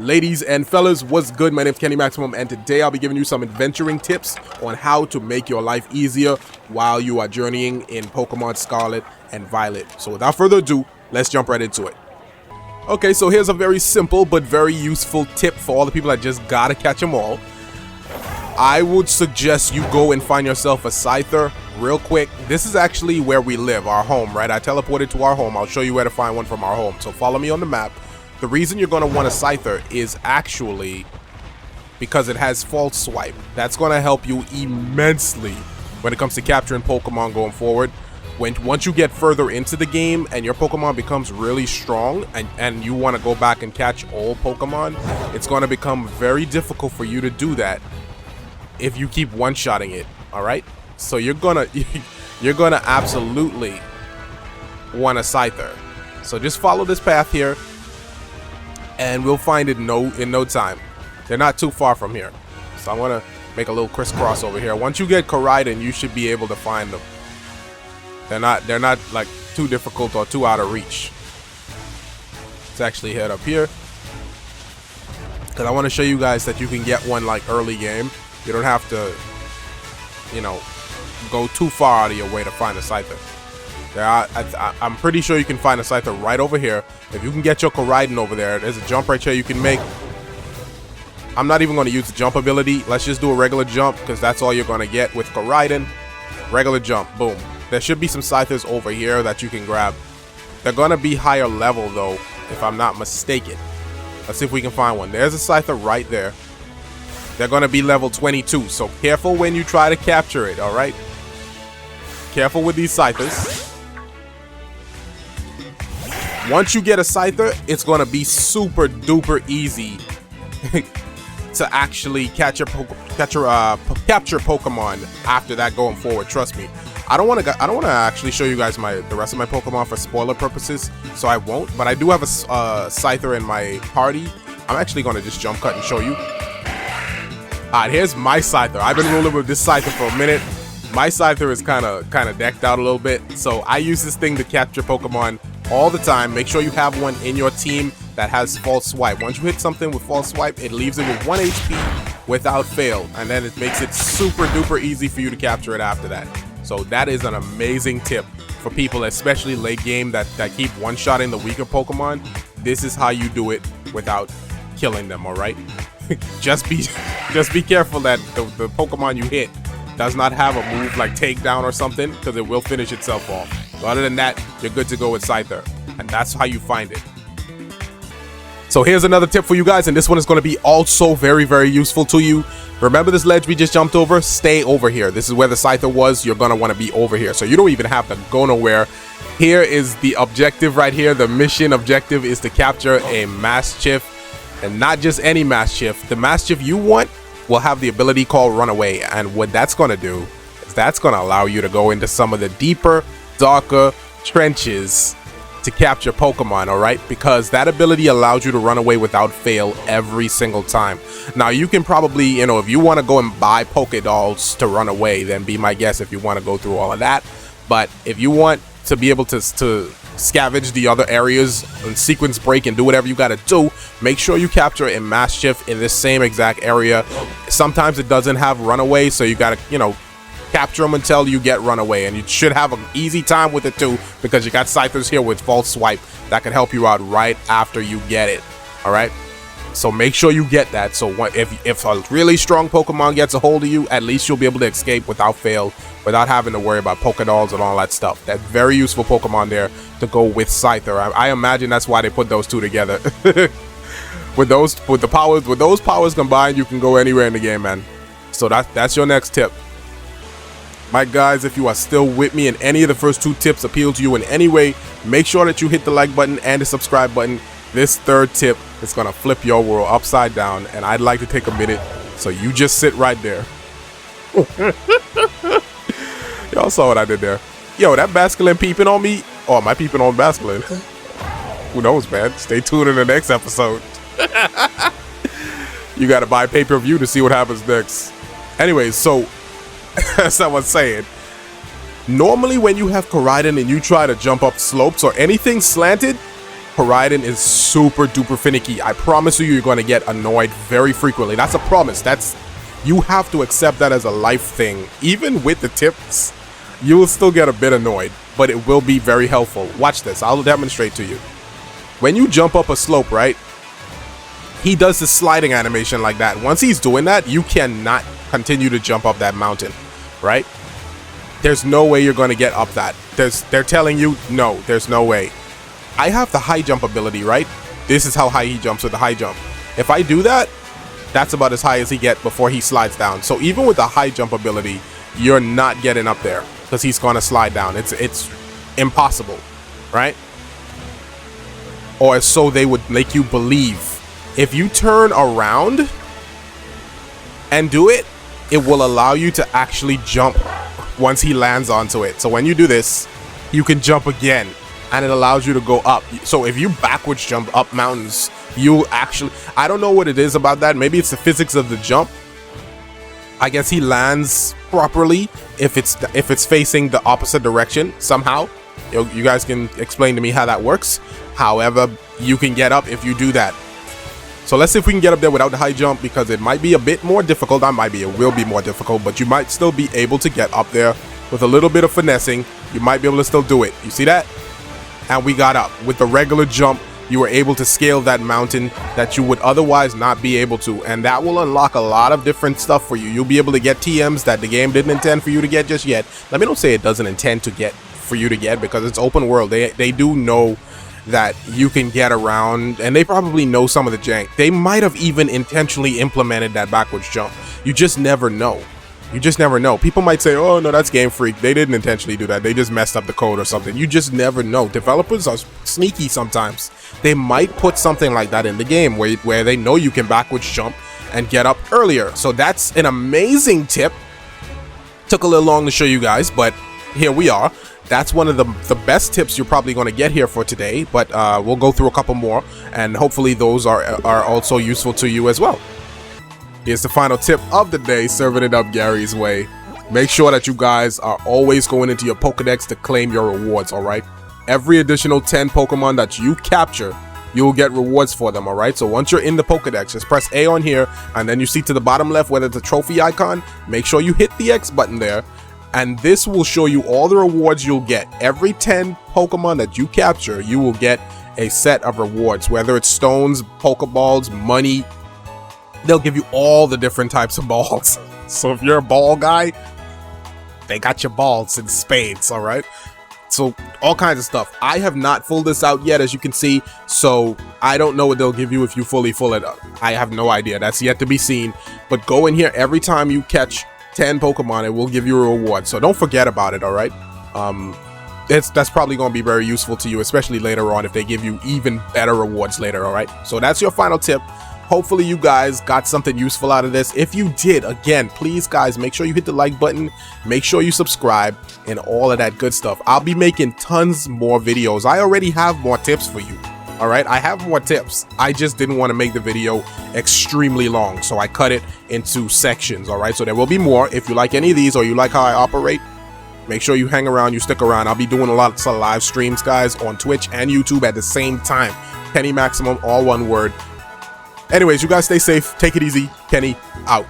Ladies and fellas, what's good? My name's Kennymaximum, and today I'll be giving you some adventuring tips on how to make your life easier while you are journeying in Pokemon Scarlet and Violet. So without further ado, let's jump right into it. Okay, so here's a very simple but very useful tip for all the people that just gotta catch them all. I would suggest you go and find yourself a Scyther real quick. This is actually where we live, our home, right? I teleported to our home. I'll show you where to find one from our home. So follow me on the map. The reason you're going to want a Scyther is actually because it has False Swipe. That's going to help you immensely when it comes to capturing Pokemon going forward. Once you get further into the game and your Pokemon becomes really strong and you want to go back and catch all Pokemon, it's going to become very difficult for you to do that if you keep one-shotting it, all right? So you're gonna absolutely want a Scyther. So just follow this path here, and we'll find it in no time. They're not too far from here. So I'm gonna make a little crisscross over here. Once you get Koraidon, you should be able to find them. They're not like too difficult or too out of reach. Let's actually head up here, because I want to show you guys that you can get one like early game. You don't have to, you know, go too far out of your way to find a Scyther. I'm pretty sure you can find a Scyther right over here. If you can get your Koraidon over there, there's a jump right here you can make. I'm not even going to use the jump ability. Let's just do a regular jump, because that's all you're going to get with Koraidon. Regular jump, boom. There should be some Scythers over here that you can grab. They're going to be higher level though, if I'm not mistaken. Let's see if we can find one. There's a Scyther right there. They're going to be level 22, so careful when you try to capture it, all right? Careful with these Scythers. Once you get a Scyther, it's going to be super duper easy to actually capture Pokemon after that going forward. Trust me. I don't want to actually show you guys the rest of my Pokemon for spoiler purposes, so I won't. But I do have a Scyther in my party. I'm actually going to just jump cut and show you. Alright, here's my Scyther. I've been rolling with this Scyther for a minute. My Scyther is kind of decked out a little bit, so I use this thing to capture Pokemon all the time. Make sure you have one in your team that has False Swipe. Once you hit something with False Swipe, it leaves it with 1 HP without fail, and then it makes it super duper easy for you to capture it after that. So that is an amazing tip for people, especially late game, that keep one-shotting the weaker Pokemon. This is how you do it without killing them, all right? just be careful that the Pokemon you hit does not have a move like Takedown or something, because it will finish itself off. But other than that, you're good to go with Scyther, and that's how you find it. So here's another tip for you guys, and this one is going to be also very, very useful to you. Remember this ledge we just jumped over? Stay over here. This is where the Scyther was. You're going to want to be over here, so you don't even have to go nowhere. Here is the objective right here. The mission objective is to capture a Mastiff, and not just any Mastiff. The Mastiff you want will have the ability called Runaway, and what that's going to do is that's going to allow you to go into some of the deeper, darker trenches to capture Pokemon, all right? Because that ability allows you to run away without fail every single time. Now, you can probably, you know, if you want to go and buy Pokédolls to run away, then be my guest if you want to go through all of that. But if you want to be able to scavenge the other areas and sequence break and do whatever you got to do, make sure you capture a Mastiff in this same exact area. Sometimes it doesn't have Runaway, so you got to, you know, capture them until you get Runaway, and you should have an easy time with it too, because you got Scythers here with False Swipe that can help you out right after you get it. All right, so make sure you get that. So if a really strong Pokemon gets a hold of you, at least you'll be able to escape without fail, without having to worry about Pokédolls and all that stuff. That's very useful Pokemon there to go with Scyther. I imagine that's why they put those two together. with those powers combined, you can go anywhere in the game, man. So that's your next tip. My guys, if you are still with me and any of the first two tips appeal to you in any way, make sure that you hit the like button and the subscribe button. This third tip is going to flip your world upside down, and I'd like to take a minute, so you just sit right there. Y'all saw what I did there. Yo, that Basculin peeping on me? Or am I peeping on Basculin? Who knows, man? Stay tuned in the next episode. You got to buy pay-per-view to see what happens next. Anyways, so as I was saying, normally when you have Koraidon and you try to jump up slopes or anything slanted, Koraidon is super duper finicky. I promise you, you're going to get annoyed very frequently. That's a promise. You have to accept that as a life thing. Even with the tips, you will still get a bit annoyed, but it will be very helpful. Watch this. I'll demonstrate to you. When you jump up a slope, right? He does this sliding animation like that. Once he's doing that, you cannot continue to jump up that mountain, right? There's no way you're going to get up that. They're telling you, no, there's no way. I have the high jump ability, right? This is how high he jumps with the high jump. If I do that, that's about as high as he gets before he slides down. So even with the high jump ability, you're not getting up there because he's going to slide down. It's impossible, right? Or so they would make you believe. If you turn around and do it, it will allow you to actually jump once he lands onto it. So when you do this, you can jump again, and it allows you to go up. So if you backwards jump up mountains, you actually, I don't know what it is about that. Maybe it's the physics of the jump. I guess he lands properly if it's facing the opposite direction somehow. You guys can explain to me how that works. However, you can get up if you do that. So let's see if we can get up there without the high jump, because it might be a bit more difficult. It will be more difficult, but you might still be able to get up there with a little bit of finessing. You might be able to still do it. You see that? And we got up. With the regular jump, you were able to scale that mountain that you would otherwise not be able to. And that will unlock a lot of different stuff for you. You'll be able to get TMs that the game didn't intend for you to get just yet. Let me don't say it doesn't intend to get for you to get, because it's open world. They do know that you can get around, and they probably know some of the jank. They might have even intentionally implemented that backwards jump. You just never know. You just never know. People might say, oh no, that's Game Freak, they didn't intentionally do that, they just messed up the code or something. You just never know. Developers are sneaky sometimes. They might put something like that in the game where they know you can backwards jump and get up earlier. So that's an amazing tip. Took a little long to show you guys, but here we are. That's one of the best tips you're probably going to get here for today, but we'll go through a couple more, and hopefully those are also useful to you as well. Here's the final tip of the day, serving it up Gary's way. Make sure that you guys are always going into your Pokedex to claim your rewards, alright? Every additional 10 Pokemon that you capture, you'll get rewards for them, alright? So once you're in the Pokedex, just press A on here, and then you see to the bottom left where there's a trophy icon. Make sure you hit the X button there, and this will show you all the rewards you'll get. Every 10 Pokemon that you capture, you will get a set of rewards, whether it's stones, Pokeballs, money. They'll give you all the different types of balls. So if you're a ball guy, they got your balls in spades, all right? So all kinds of stuff. I have not filled this out yet, as you can see, so I don't know what they'll give you if you fully fill it up. I have no idea. That's yet to be seen. But go in here every time you catch 10 Pokemon, it will give you a reward. So don't forget about it, all right? That's probably going to be very useful to you, especially later on if they give you even better rewards later, all right? So that's your final tip. Hopefully you guys got something useful out of this. If you did, again, please guys, make sure you hit the like button, make sure you subscribe, and all of that good stuff. I'll be making tons more videos. I already have more tips for you. All right, I have more tips. I just didn't want to make the video extremely long, so I cut it into sections. All right, so there will be more. If you like any of these, or you like how I operate, make sure you hang around, you stick around. I'll be doing a lot of live streams, guys, on Twitch and YouTube at the same time. Kennymaximum, all one word. Anyways, you guys stay safe, take it easy. Kenny out.